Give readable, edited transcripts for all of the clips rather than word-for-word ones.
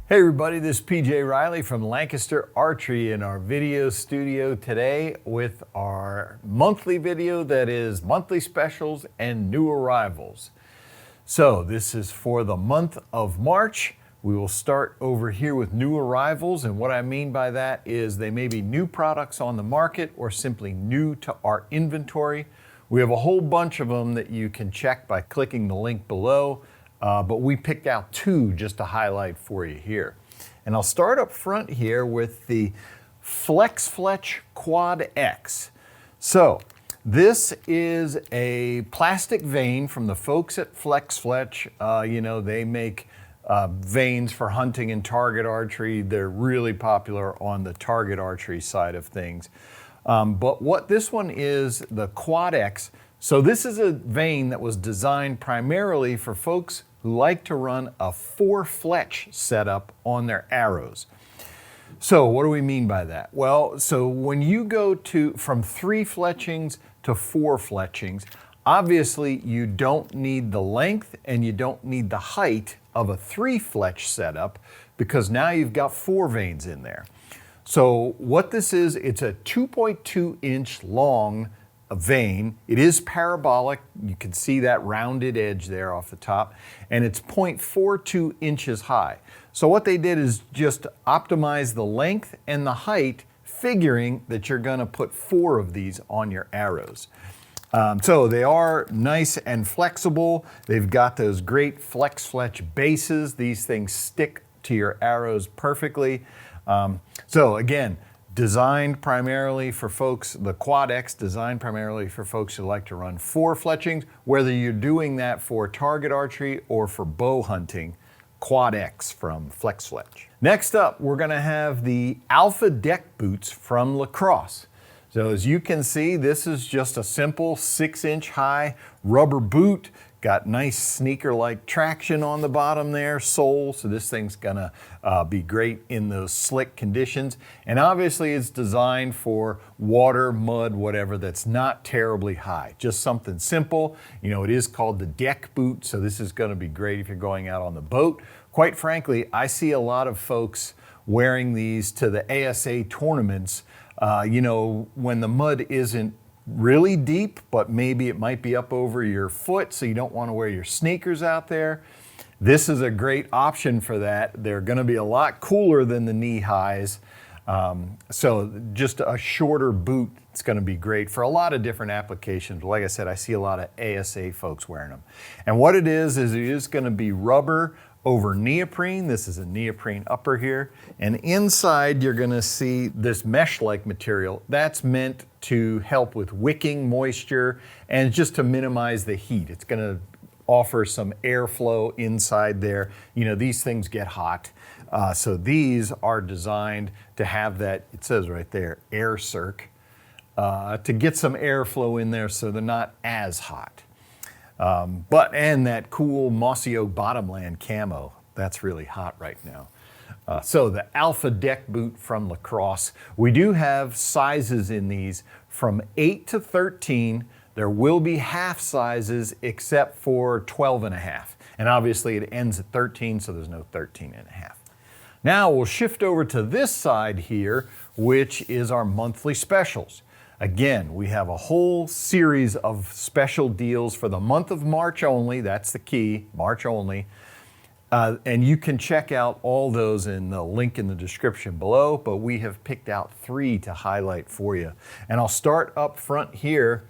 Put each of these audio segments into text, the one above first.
Hey everybody, this is PJ Riley from Lancaster Archery in our video studio today with our monthly video that is monthly specials and new arrivals. So this is for the month of March. We will start over here with new arrivals, and what I mean by that is they may be new products on the market or simply new to our inventory. We have a whole bunch of them that you can check by clicking the link below. But we picked out two just to highlight for you here. And I'll start up front here with the FlexFletch Quad X. So this is a plastic vane from the folks at FlexFletch. They make vanes for hunting and target archery. They're really popular on the target archery side of things. But what this one is, the Quad X, so this is a vane that was designed primarily for folks who like to run a 4-fletch setup on their arrows. So what do we mean by that? Well, so when you go from 3 fletchings to 4 fletchings, obviously you don't need the length and you don't need the height of a 3-fletch setup because now you've got 4 vanes in there. So what this is, it's a 2.2 inch long vane. It is parabolic. You can see that rounded edge there off the top, and it's 0.42 inches high. So what they did is just optimize the length and the height, figuring that you're going to put 4 of these on your arrows. So they are nice and flexible. They've got those great FlexFletch bases. These things stick to your arrows perfectly. So again, designed primarily for folks, the Quad X designed primarily for folks who like to run 4 fletchings, whether you're doing that for target archery or for bow hunting. Quad X from FlexFletch. Next up, we're going to have the Alpha Deck Boots from Lacrosse. So as you can see, this is just a simple 6-inch high rubber boot. Got nice sneaker-like traction on the bottom there, sole, so this thing's gonna be great in those slick conditions. And obviously it's designed for water, mud, whatever, that's not terribly high. Just something simple. You know, it is called the deck boot, so this is gonna be great if you're going out on the boat. Quite frankly, I see a lot of folks wearing these to the ASA tournaments, when the mud isn't really deep, but maybe it might be up over your foot, so you don't want to wear your sneakers out there. This is a great option for that. They're going to be a lot cooler than the knee highs. So just a shorter boot, it's going to be great for a lot of different applications. Like I said, I see a lot of ASA folks wearing them. And what it is it is going to be rubber over neoprene. This is a neoprene upper here. And inside you're going to see this mesh-like material. That's meant to help with wicking moisture and just to minimize the heat. It's going to offer some airflow inside there. You know, these things get hot. So these are designed to have that, it says right there, air circ, to get some airflow in there so they're not as hot. And that cool mossy oak bottomland camo, that's really hot right now. So the Alpha Deck Boot from Lacrosse. We do have sizes in these from 8 to 13. There will be half sizes except for 12.5. And obviously it ends at 13, so there's no 13.5. Now we'll shift over to this side here, which is our monthly specials. Again, we have a whole series of special deals for the month of March only. That's the key, March only. And you can check out all those in the link in the description below, but we have picked out 3 to highlight for you. And I'll start up front here.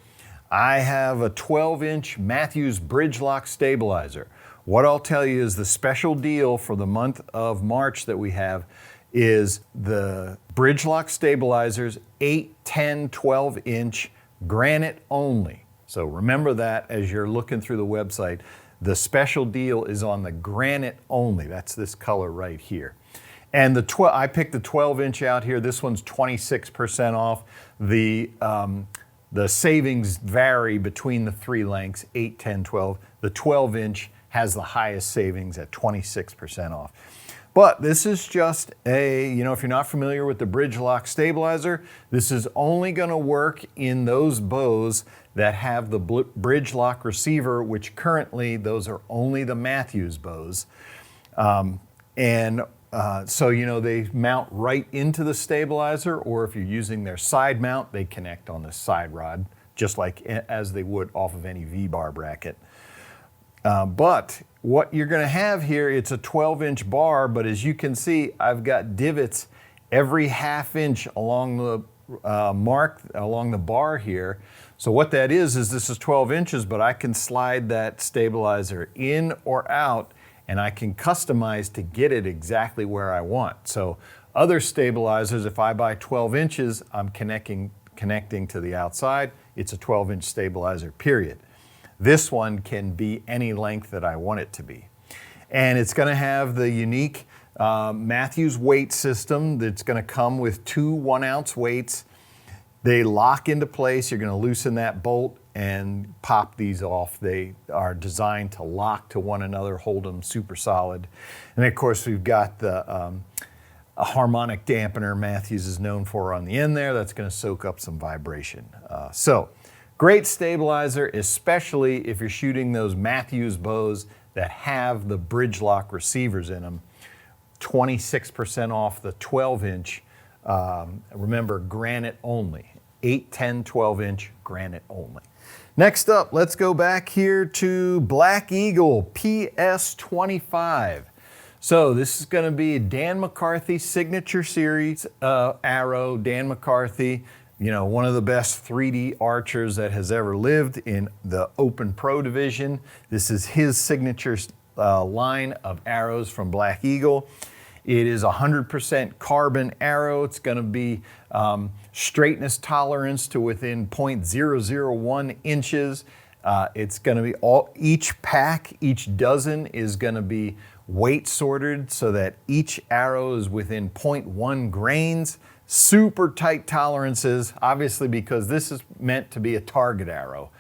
I have a 12-inch Matthews Bridge Lock Stabilizer. What I'll tell you is the special deal for the month of March that we have is the Bridge Lock Stabilizers, 8, 10, 12-inch granite only. So remember that as you're looking through the website. The special deal is on the granite only. That's this color right here. And I picked the 12-inch out here. This one's 26% off. The savings vary between the 3 lengths, 8, 10, 12. The 12-inch has the highest savings at 26% off. But this is just if you're not familiar with the Bridge Lock Stabilizer, this is only going to work in those bows that have the Bridge Lock receiver, which currently those are only the Matthews bows. And So, they mount right into the stabilizer, or if you're using their side mount, they connect on the side rod, just like as they would off of any V-bar bracket. But what you're going to have here, it's a 12-inch bar, but as you can see, I've got divots every ½ inch along the mark, along the bar here. So what that is this is 12 inches, but I can slide that stabilizer in or out, and I can customize to get it exactly where I want. So other stabilizers, if I buy 12 inches, I'm connecting to the outside. It's a 12-inch stabilizer, period. This one can be any length that I want it to be. And it's going to have the unique Matthews weight system that's going to come with 2 1-ounce weights. They lock into place. You're going to loosen that bolt and pop these off. They are designed to lock to one another, hold them super solid. And of course, we've got the a harmonic dampener Matthews is known for on the end there. That's going to soak up some vibration. So great stabilizer, especially if you're shooting those Matthews bows that have the bridge lock receivers in them. 26% off the 12-inch. Remember, granite only. 8, 10, 12-inch granite only. Next up, let's go back here to Black Eagle PS25. So this is going to be Dan McCarthy Signature Series arrow. Dan McCarthy, one of the best 3D archers that has ever lived in the Open Pro division. This is his signature line of arrows from Black Eagle. It is 100% carbon arrow. It's going to be straightness tolerance to within 0.001 inches. It's going to be each pack, each dozen is going to be weight sorted so that each arrow is within 0.1 grains. Super tight tolerances, obviously, because this is meant to be a target arrow.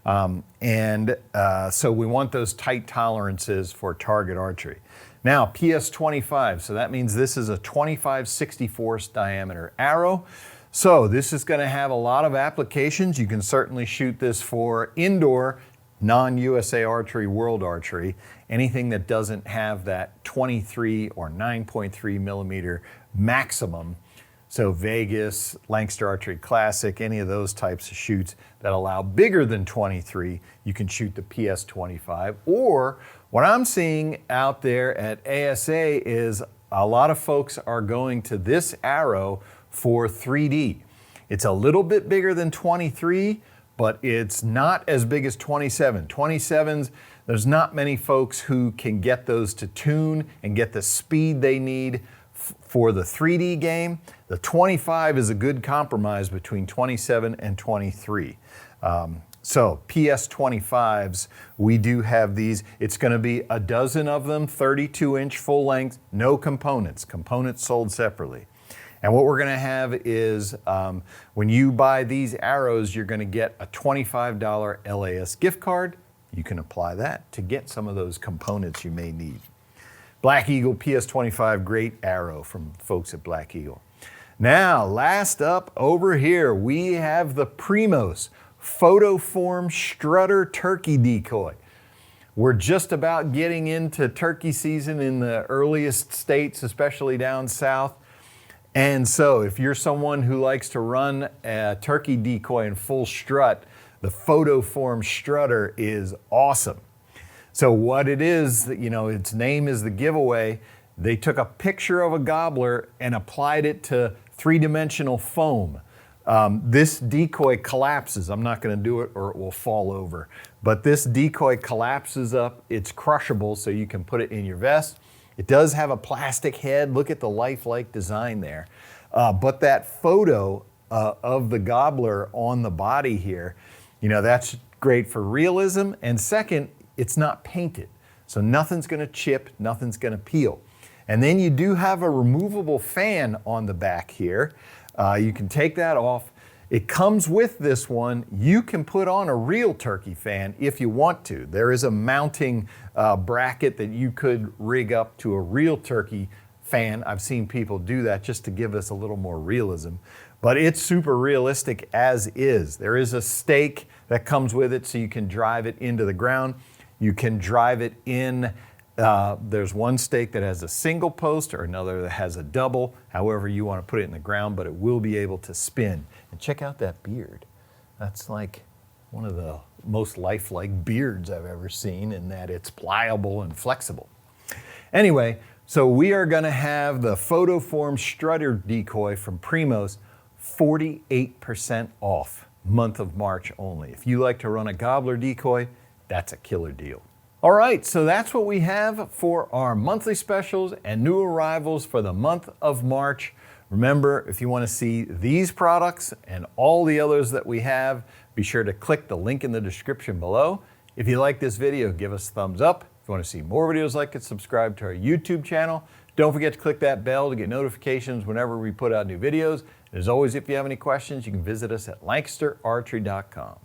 So we want those tight tolerances for target archery. Now, PS25, so that means this is a 25/64 diameter arrow. So this is going to have a lot of applications. You can certainly shoot this for indoor, non-USA Archery, World Archery, anything that doesn't have that 23 or 9.3 millimeter maximum. So Vegas, Lancaster Archery Classic, any of those types of shoots that allow bigger than 23, you can shoot the PS25. Or what I'm seeing out there at ASA is a lot of folks are going to this arrow for 3D. It's a little bit bigger than 23, but it's not as big as 27. 27s, there's not many folks who can get those to tune and get the speed they need for the 3D game. The 25 is a good compromise between 27 and 23. So PS25s, we do have these. It's going to be a dozen of them, 32-inch full length, no components. Components sold separately. And what we're going to have is when you buy these arrows, you're going to get a $25 LAS gift card. You can apply that to get some of those components you may need. Black Eagle PS25, great arrow from folks at Black Eagle. Now, last up over here, we have the Primos Photoform Strutter Turkey Decoy. We're just about getting into turkey season in the earliest states, especially down south. And so if you're someone who likes to run a turkey decoy in full strut, the Photoform Strutter is awesome. So what it is, its name is the giveaway. They took a picture of a gobbler and applied it to three-dimensional foam. This decoy collapses. I'm not going to do it or it will fall over. But this decoy collapses up. It's crushable, so you can put it in your vest. It does have a plastic head. Look at the lifelike design there. But that photo of the gobbler on the body here, that's great for realism. And second, it's not painted. So nothing's going to chip, nothing's going to peel. And then you do have a removable fan on the back here. You can take that off. It comes with this one. You can put on a real turkey fan if you want to. There is a mounting bracket that you could rig up to a real turkey fan. I've seen people do that just to give us a little more realism. But it's super realistic as is. There is a stake that comes with it so you can drive it into the ground. You can drive it in There's one stake that has a single post or another that has a double, however you want to put it in the ground, but it will be able to spin. And check out that beard. That's like one of the most lifelike beards I've ever seen, in that it's pliable and flexible. Anyway, so we are going to have the Photoform Strutter decoy from Primos 48% off, month of March only. If you like to run a gobbler decoy, that's a killer deal. All right, so that's what we have for our monthly specials and new arrivals for the month of March. Remember, if you want to see these products and all the others that we have, be sure to click the link in the description below. If you like this video, give us a thumbs up. If you want to see more videos like it, subscribe to our YouTube channel. Don't forget to click that bell to get notifications whenever we put out new videos. And as always, if you have any questions, you can visit us at LancasterArchery.com.